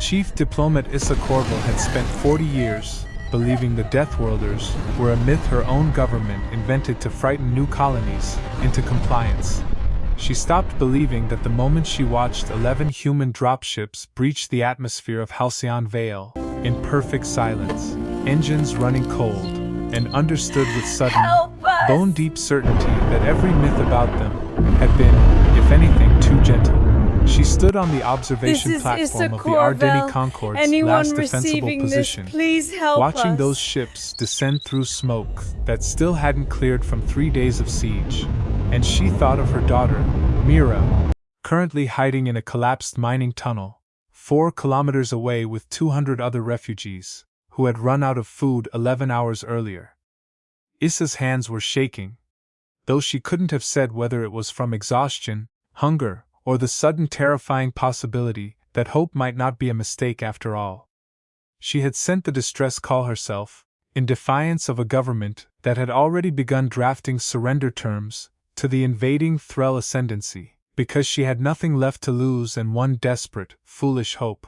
Chief Diplomat Yssa Korvel had spent 40 years believing the Deathworlders were a myth her own government invented to frighten new colonies into compliance. She stopped believing that the moment she watched 11 human dropships breach the atmosphere of Halcyon Vale in perfect silence, engines running cold, and understood with sudden, bone-deep certainty that every myth about them had been, if anything, too gentle. She stood on the observation platform of the Ardeni Concord's last defensible position, watching those ships descend through smoke that still hadn't cleared from 3 days of siege, and she thought of her daughter, Mira, currently hiding in a collapsed mining tunnel, 4 kilometers away with 200 other refugees, who had run out of food 11 hours earlier. Yssa's hands were shaking, though she couldn't have said whether it was from exhaustion, hunger, or the sudden terrifying possibility that hope might not be a mistake after all. She had sent the distress call herself, in defiance of a government that had already begun drafting surrender terms to the invading Threll Ascendancy, because she had nothing left to lose and one desperate, foolish hope.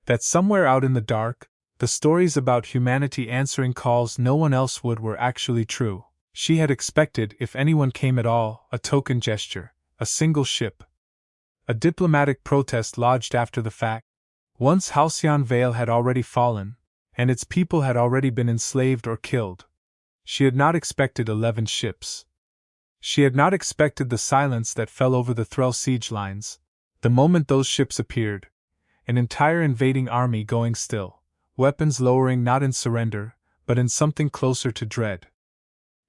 That somewhere out in the dark, the stories about humanity answering calls no one else would were actually true. She had expected, if anyone came at all, a token gesture, a single ship. A diplomatic protest lodged after the fact. Once Halcyon Vale had already fallen, and its people had already been enslaved or killed. She had not expected 11 ships. She had not expected the silence that fell over the Threll siege lines, the moment those ships appeared, an entire invading army going still, weapons lowering not in surrender, but in something closer to dread.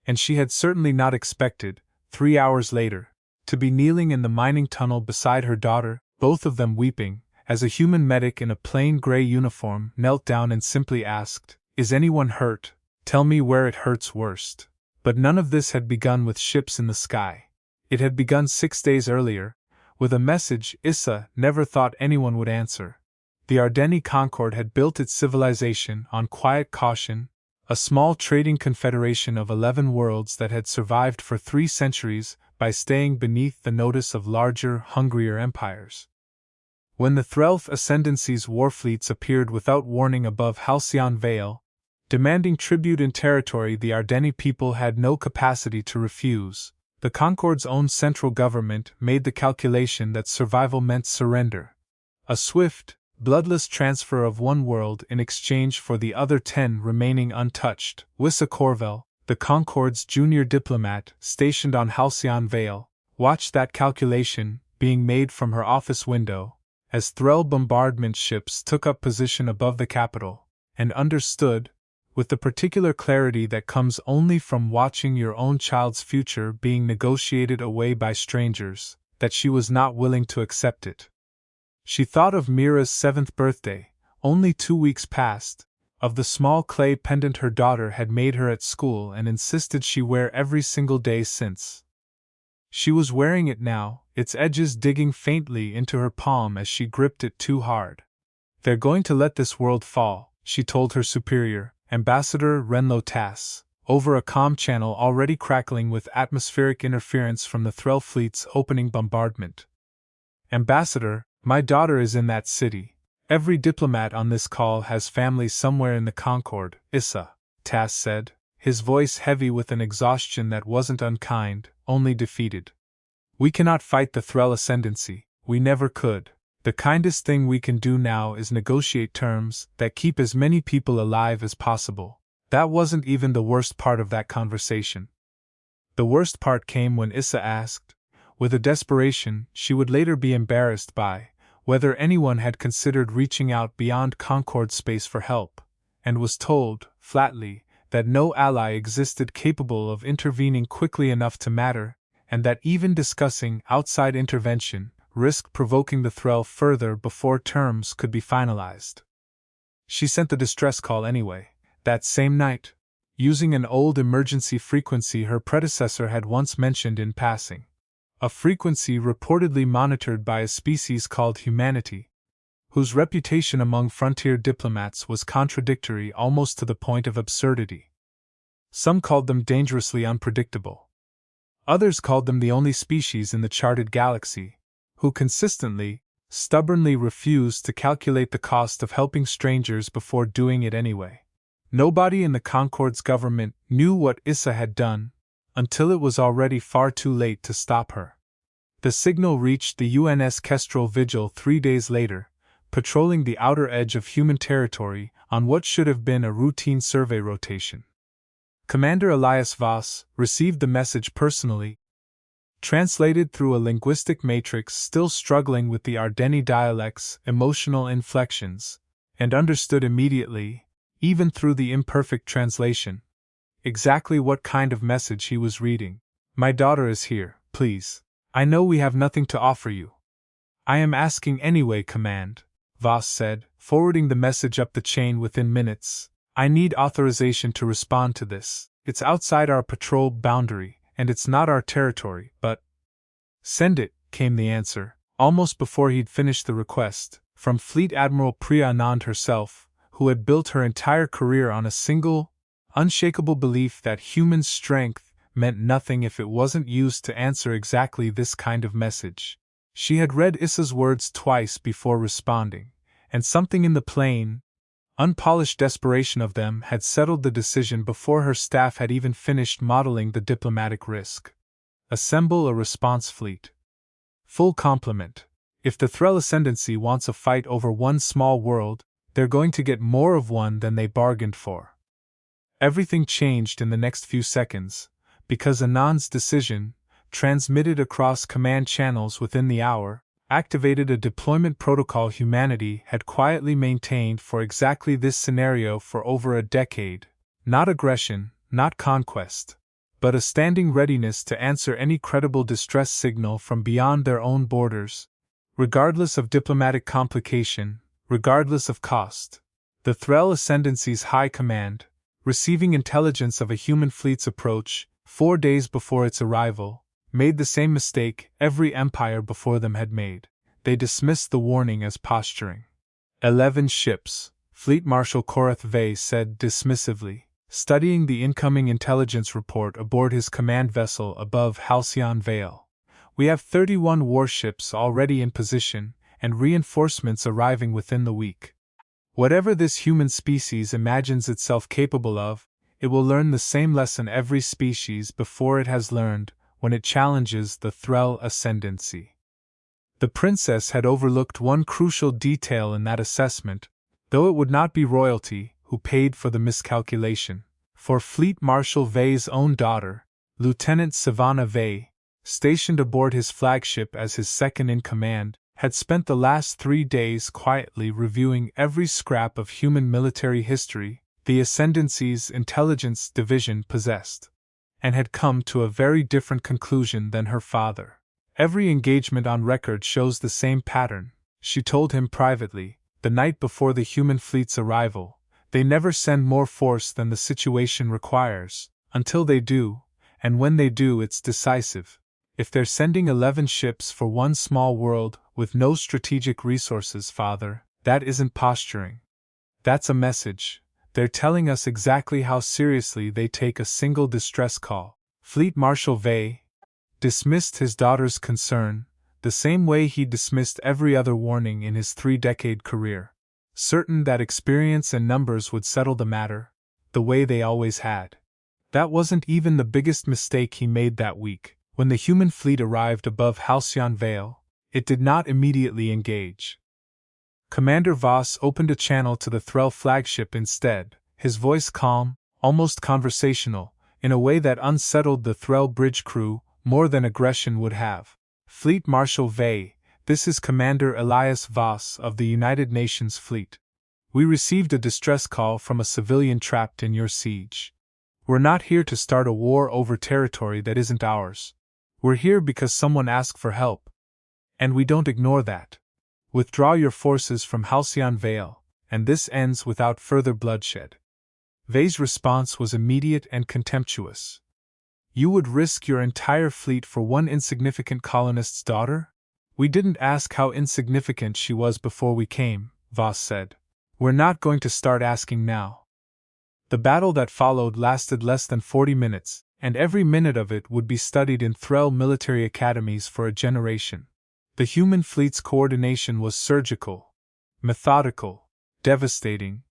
And she had certainly not expected, 3 hours later, to be kneeling in the mining tunnel beside her daughter, both of them weeping, as a human medic in a plain gray uniform knelt down and simply asked, "Is anyone hurt? Tell me where it hurts worst." But none of this had begun with ships in the sky. It had begun 6 days earlier, with a message Yssa never thought anyone would answer. The Ardeni Concord had built its civilization on quiet caution, a small trading confederation of 11 worlds that had survived for 3 centuries by staying beneath the notice of larger, hungrier empires. When the Threll Ascendancy's warfleets appeared without warning above Halcyon Vale, demanding tribute in territory the Ardeni people had no capacity to refuse, the Concord's own central government made the calculation that survival meant surrender. A swift, bloodless transfer of one world in exchange for the other 10 remaining untouched. Yssa Korvel, the Concord's junior diplomat stationed on Halcyon Vale, watched that calculation being made from her office window, as Threll bombardment ships took up position above the capital, and understood, with the particular clarity that comes only from watching your own child's future being negotiated away by strangers, that she was not willing to accept it. She thought of Mira's 7th birthday, only 2 weeks past, of the small clay pendant her daughter had made her at school and insisted she wear every single day since. She was wearing it now, its edges digging faintly into her palm as she gripped it too hard. "They're going to let this world fall," she told her superior, Ambassador Renlo Tass, over a comm channel already crackling with atmospheric interference from the Threll fleet's opening bombardment. "Ambassador, my daughter is in that city. Every diplomat on this call has family somewhere in the Concord." "Yssa," Tass said, his voice heavy with an exhaustion that wasn't unkind, only defeated. "We cannot fight the Threll Ascendancy, we never could. The kindest thing we can do now is negotiate terms that keep as many people alive as possible." That wasn't even the worst part of that conversation. The worst part came when Yssa asked, with a desperation she would later be embarrassed by, whether anyone had considered reaching out beyond Concord space for help, and was told, flatly, that no ally existed capable of intervening quickly enough to matter, and that even discussing outside intervention risked provoking the Threll further before terms could be finalized. She sent the distress call anyway, that same night, using an old emergency frequency her predecessor had once mentioned in passing. A frequency reportedly monitored by a species called humanity, whose reputation among frontier diplomats was contradictory almost to the point of absurdity. Some called them dangerously unpredictable. Others called them the only species in the charted galaxy, who consistently, stubbornly refused to calculate the cost of helping strangers before doing it anyway. Nobody in the Concord's government knew what Yssa had done, until it was already far too late to stop her. The signal reached the UNS Kestrel Vigil 3 days later, patrolling the outer edge of human territory on what should have been a routine survey rotation. Commander Elias Voss received the message personally, translated through a linguistic matrix still struggling with the Ardeni dialect's emotional inflections, and understood immediately, even through the imperfect translation, exactly what kind of message he was reading. "My daughter is here, please. I know we have nothing to offer you." "I am asking anyway, Command," Voss said, forwarding the message up the chain within minutes. "I need authorization to respond to this. It's outside our patrol boundary, and it's not our territory, but—" "Send it," came the answer, almost before he'd finished the request, from Fleet Admiral Priya Anand herself, who had built her entire career on a single, unshakable belief that human strength meant nothing if it wasn't used to answer exactly this kind of message. She had read Yssa's words twice before responding, and something in the plain, unpolished desperation of them had settled the decision before her staff had even finished modeling the diplomatic risk. Assemble a response fleet. Full complement. If the Threll Ascendancy wants a fight over one small world, they're going to get more of one than they bargained for. Everything changed in the next few seconds, because Anand's decision, transmitted across command channels within the hour, activated a deployment protocol humanity had quietly maintained for exactly this scenario for over a decade. Not aggression, not conquest, but a standing readiness to answer any credible distress signal from beyond their own borders, regardless of diplomatic complication, regardless of cost. The Threll Ascendancy's High Command, receiving intelligence of a human fleet's approach 4 days before its arrival, made the same mistake every empire before them had made. They dismissed the warning as posturing. 11 ships, Fleet Marshal Korath Vey said dismissively, studying the incoming intelligence report aboard his command vessel above Halcyon Vale. "We have 31 warships already in position, and reinforcements arriving within the week. Whatever this human species imagines itself capable of, it will learn the same lesson every species before it has learned when it challenges the Threll Ascendancy." The princess had overlooked one crucial detail in that assessment, though it would not be royalty who paid for the miscalculation, for Fleet Marshal Vey's own daughter, Lieutenant Savannah Vey, stationed aboard his flagship as his second-in-command, had spent the last 3 days quietly reviewing every scrap of human military history the Ascendancy's intelligence division possessed, and had come to a very different conclusion than her father. "Every engagement on record shows the same pattern," she told him privately, the night before the human fleet's arrival. "They never send more force than the situation requires, until they do, and when they do it's decisive. If they're sending 11 ships for one small world with no strategic resources, father, that isn't posturing. That's a message. They're telling us exactly how seriously they take a single distress call." Fleet Marshal Vey dismissed his daughter's concern the same way he dismissed every other warning in his 3-decade career, certain that experience and numbers would settle the matter, the way they always had. That wasn't even the biggest mistake he made that week. When the human fleet arrived above Halcyon Vale, it did not immediately engage. Commander Voss opened a channel to the Threll flagship instead, his voice calm, almost conversational, in a way that unsettled the Threll bridge crew more than aggression would have. "Fleet Marshal Vey, this is Commander Elias Voss of the United Nations Fleet. We received a distress call from a civilian trapped in your siege. We're not here to start a war over territory that isn't ours. We're here because someone asked for help. And we don't ignore that. Withdraw your forces from Halcyon Vale, and this ends without further bloodshed." Vey's response was immediate and contemptuous. "You would risk your entire fleet for one insignificant colonist's daughter? We didn't ask how insignificant she was before we came," Voss said. "We're not going to start asking now." The battle that followed lasted less than 40 minutes, and every minute of it would be studied in Threll military academies for a generation. The human fleet's coordination was surgical, methodical, devastating,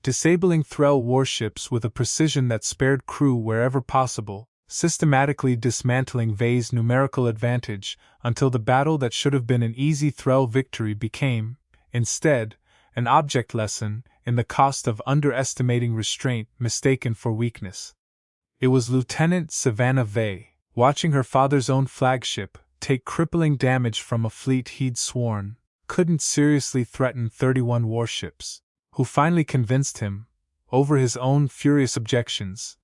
disabling Threll warships with a precision that spared crew wherever possible, systematically dismantling Vay's numerical advantage until the battle that should have been an easy Threll victory became, instead, an object lesson in the cost of underestimating restraint mistaken for weakness. It was Lieutenant Savannah Vay, watching her father's own flagship take crippling damage from a fleet he'd sworn couldn't seriously threaten 31 warships, who finally convinced him, over his own furious objections,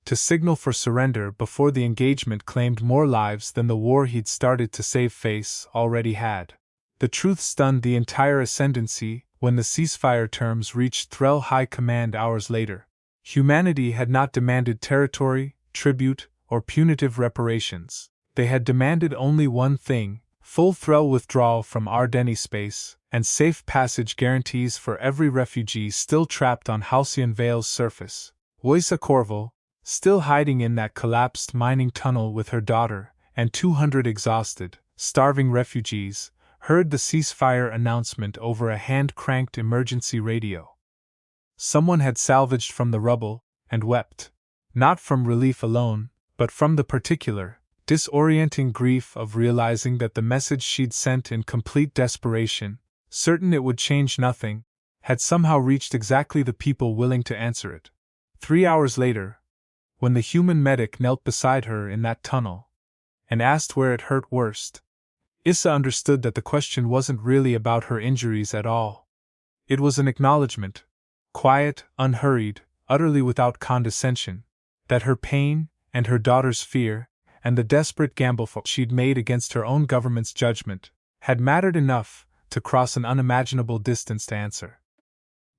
to signal for surrender before the engagement claimed more lives than the war he'd started to save face already had. The truth stunned the entire Ascendancy when the ceasefire terms reached Threll High Command hours later. Humanity had not demanded territory, tribute, or punitive reparations. They had demanded only one thing: full Threll withdrawal from Ardeni space, and safe passage guarantees for every refugee still trapped on Halcyon Vale's surface. Yssa Korvel, still hiding in that collapsed mining tunnel with her daughter and 200 exhausted, starving refugees, heard the ceasefire announcement over a hand-cranked emergency radio. Someone had salvaged from the rubble, and wept, not from relief alone, but from the particular, disorienting grief of realizing that the message she'd sent in complete desperation, certain it would change nothing, had somehow reached exactly the people willing to answer it. 3 hours later, when the human medic knelt beside her in that tunnel and asked where it hurt worst, Yssa understood that the question wasn't really about her injuries at all. It was an acknowledgement, quiet, unhurried, utterly without condescension, that her pain, and her daughter's fear, and the desperate gamble she'd made against her own government's judgment, had mattered enough to cross an unimaginable distance to answer.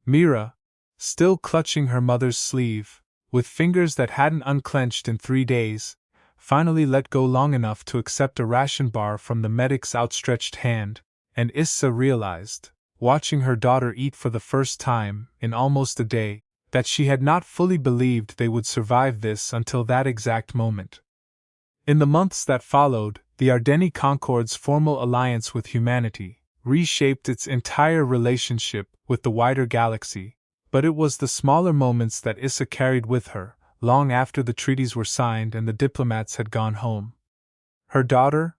Mira, still clutching her mother's sleeve, with fingers that hadn't unclenched in 3 days, finally let go long enough to accept a ration bar from the medic's outstretched hand, and Yssa realized, watching her daughter eat for the first time in almost a day, that she had not fully believed they would survive this until that exact moment. In the months that followed, the Ardeni Concord's formal alliance with humanity reshaped its entire relationship with the wider galaxy, but it was the smaller moments that Yssa carried with her, long after the treaties were signed and the diplomats had gone home. Her daughter,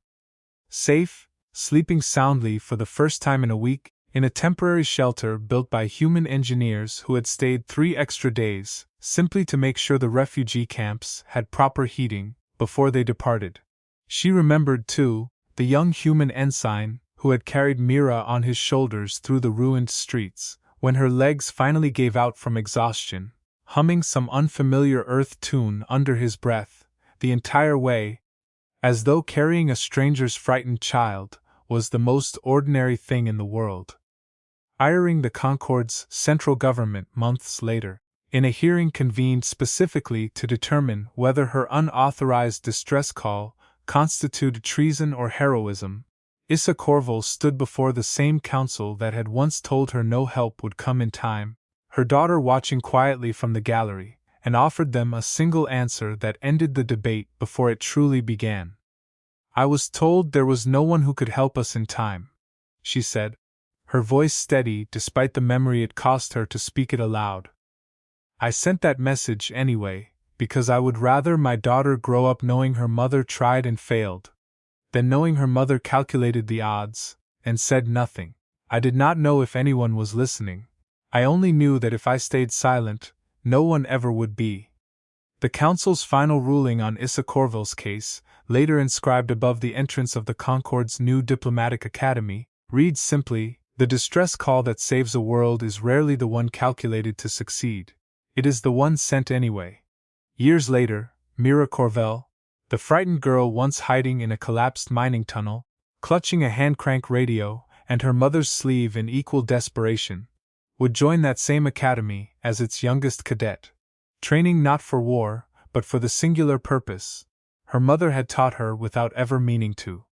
safe, sleeping soundly for the first time in a week, in a temporary shelter built by human engineers who had stayed 3 extra days, simply to make sure the refugee camps had proper heating before they departed. She remembered, too, the young human ensign who had carried Mira on his shoulders through the ruined streets, when her legs finally gave out from exhaustion, humming some unfamiliar earth tune under his breath, the entire way, as though carrying a stranger's frightened child was the most ordinary thing in the world. Hiring the Concord's central government months later, in a hearing convened specifically to determine whether her unauthorized distress call constituted treason or heroism, Yssa Korvel stood before the same council that had once told her no help would come in time, her daughter watching quietly from the gallery, and offered them a single answer that ended the debate before it truly began. "I was told there was no one who could help us in time," she said, her voice steady despite the memory it cost her to speak it aloud. "I sent that message anyway, because I would rather my daughter grow up knowing her mother tried and failed, than knowing her mother calculated the odds, and said nothing. I did not know if anyone was listening. I only knew that if I stayed silent, no one ever would be." The Council's final ruling on Yssa Korvel's case, later inscribed above the entrance of the Concord's new diplomatic academy, reads simply, "The distress call that saves a world is rarely the one calculated to succeed. It is the one sent anyway." Years later, Mira Korvel, the frightened girl once hiding in a collapsed mining tunnel, clutching a hand-crank radio and her mother's sleeve in equal desperation, would join that same academy as its youngest cadet, training not for war, but for the singular purpose her mother had taught her without ever meaning to.